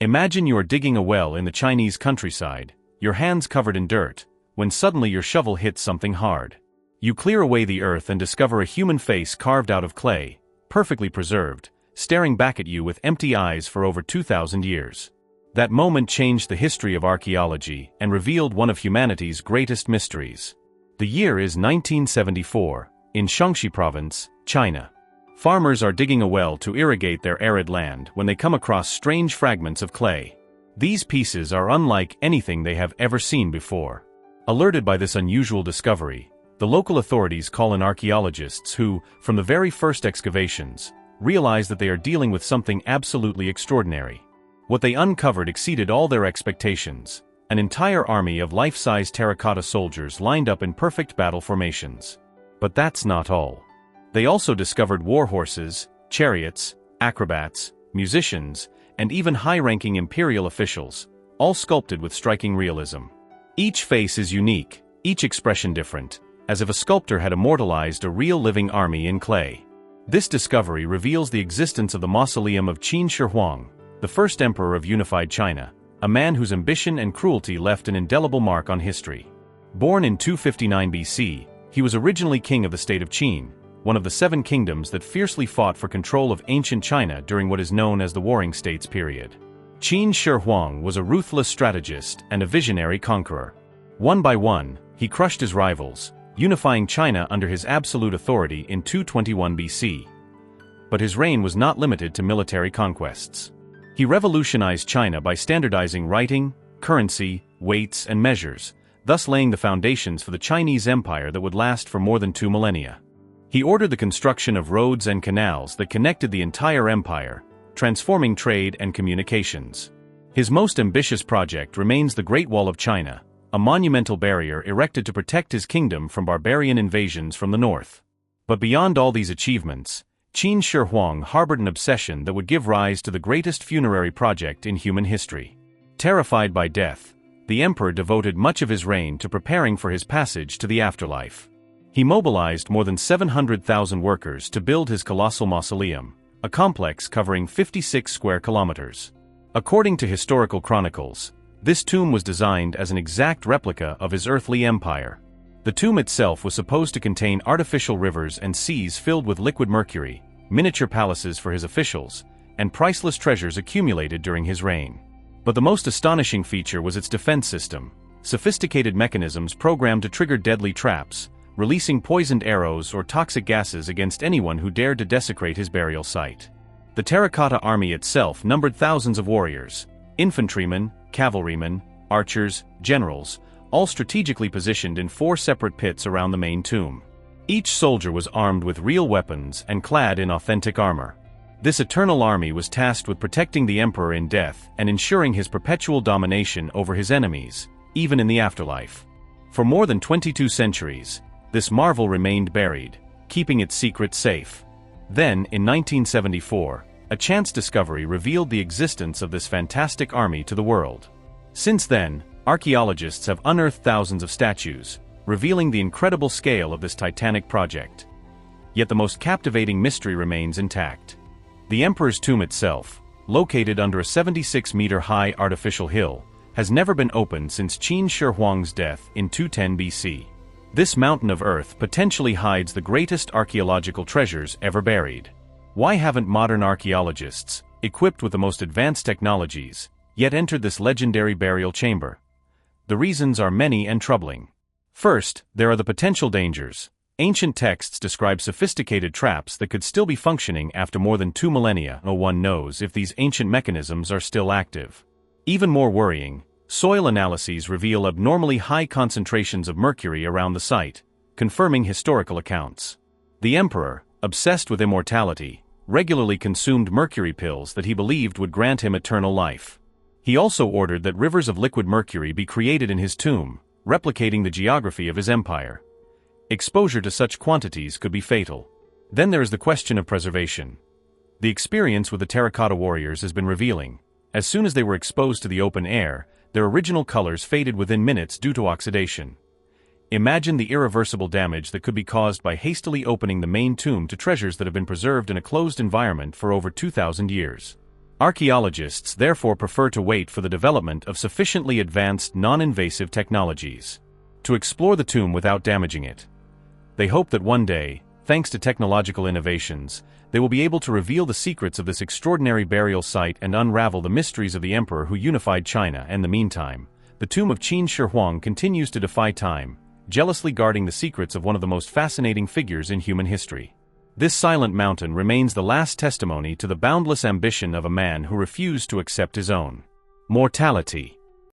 Imagine you are digging a well in the Chinese countryside, your hands covered in dirt, when suddenly your shovel hits something hard. You clear away the earth and discover a human face carved out of clay, perfectly preserved, staring back at you with empty eyes for over 2,000 years. That moment changed the history of archaeology and revealed one of humanity's greatest mysteries. The year is 1974, in Shaanxi province, China. Farmers are digging a well to irrigate their arid land when they come across strange fragments of clay. These pieces are unlike anything they have ever seen before. Alerted by this unusual discovery, the local authorities call in archaeologists who, from the very first excavations, realize that they are dealing with something absolutely extraordinary. What they uncovered exceeded all their expectations. An entire army of life-size terracotta soldiers lined up in perfect battle formations. But that's not all. They also discovered war horses, chariots, acrobats, musicians, and even high-ranking imperial officials, all sculpted with striking realism. Each face is unique, each expression different, as if a sculptor had immortalized a real living army in clay. This discovery reveals the existence of the mausoleum of Qin Shi Huang, the first emperor of unified China, a man whose ambition and cruelty left an indelible mark on history. Born in 259 BC, he was originally king of the state of Qin, one of the 7 kingdoms that fiercely fought for control of ancient China during what is known as the Warring States period. Qin Shi Huang was a ruthless strategist and a visionary conqueror. One by one, he crushed his rivals, unifying China under his absolute authority in 221 BC. But his reign was not limited to military conquests. He revolutionized China by standardizing writing, currency, weights, and measures, thus laying the foundations for the Chinese Empire that would last for more than 2 millennia. He ordered the construction of roads and canals that connected the entire empire, transforming trade and communications. His most ambitious project remains the Great Wall of China, a monumental barrier erected to protect his kingdom from barbarian invasions from the north. But beyond all these achievements, Qin Shi Huang harbored an obsession that would give rise to the greatest funerary project in human history. Terrified by death, the emperor devoted much of his reign to preparing for his passage to the afterlife. He mobilized more than 700,000 workers to build his colossal mausoleum, a complex covering 56 square kilometers. According to historical chronicles, this tomb was designed as an exact replica of his earthly empire. The tomb itself was supposed to contain artificial rivers and seas filled with liquid mercury, miniature palaces for his officials, and priceless treasures accumulated during his reign. But the most astonishing feature was its defense system, sophisticated mechanisms programmed to trigger deadly traps, releasing poisoned arrows or toxic gases against anyone who dared to desecrate his burial site. The terracotta army itself numbered thousands of warriors, infantrymen, cavalrymen, archers, generals, all strategically positioned in 4 separate pits around the main tomb. Each soldier was armed with real weapons and clad in authentic armor. This eternal army was tasked with protecting the emperor in death and ensuring his perpetual domination over his enemies, even in the afterlife. For more than 22 centuries, this marvel remained buried, keeping its secret safe. Then, in 1974, a chance discovery revealed the existence of this fantastic army to the world. Since then, archaeologists have unearthed thousands of statues, revealing the incredible scale of this titanic project. Yet the most captivating mystery remains intact. The emperor's tomb itself, located under a 76-meter-high artificial hill, has never been opened since Qin Shi Huang's death in 210 BC. This mountain of earth potentially hides the greatest archaeological treasures ever buried. Why haven't modern archaeologists, equipped with the most advanced technologies, yet entered this legendary burial chamber? The reasons are many and troubling. First, there are the potential dangers. Ancient texts describe sophisticated traps that could still be functioning after more than 2 millennia. No one knows if these ancient mechanisms are still active. Even more worrying, soil analyses reveal abnormally high concentrations of mercury around the site, confirming historical accounts. The emperor, obsessed with immortality, regularly consumed mercury pills that he believed would grant him eternal life. He also ordered that rivers of liquid mercury be created in his tomb, replicating the geography of his empire. Exposure to such quantities could be fatal. Then there is the question of preservation. The experience with the terracotta warriors has been revealing. As soon as they were exposed to the open air, their original colors faded within minutes due to oxidation. Imagine the irreversible damage that could be caused by hastily opening the main tomb to treasures that have been preserved in a closed environment for over 2,000 years. Archaeologists therefore prefer to wait for the development of sufficiently advanced non-invasive technologies to explore the tomb without damaging it. They hope that one day, thanks to technological innovations, they will be able to reveal the secrets of this extraordinary burial site and unravel the mysteries of the emperor who unified China. In the meantime, the tomb of Qin Shi Huang continues to defy time, jealously guarding the secrets of one of the most fascinating figures in human history. This silent mountain remains the last testimony to the boundless ambition of a man who refused to accept his own mortality.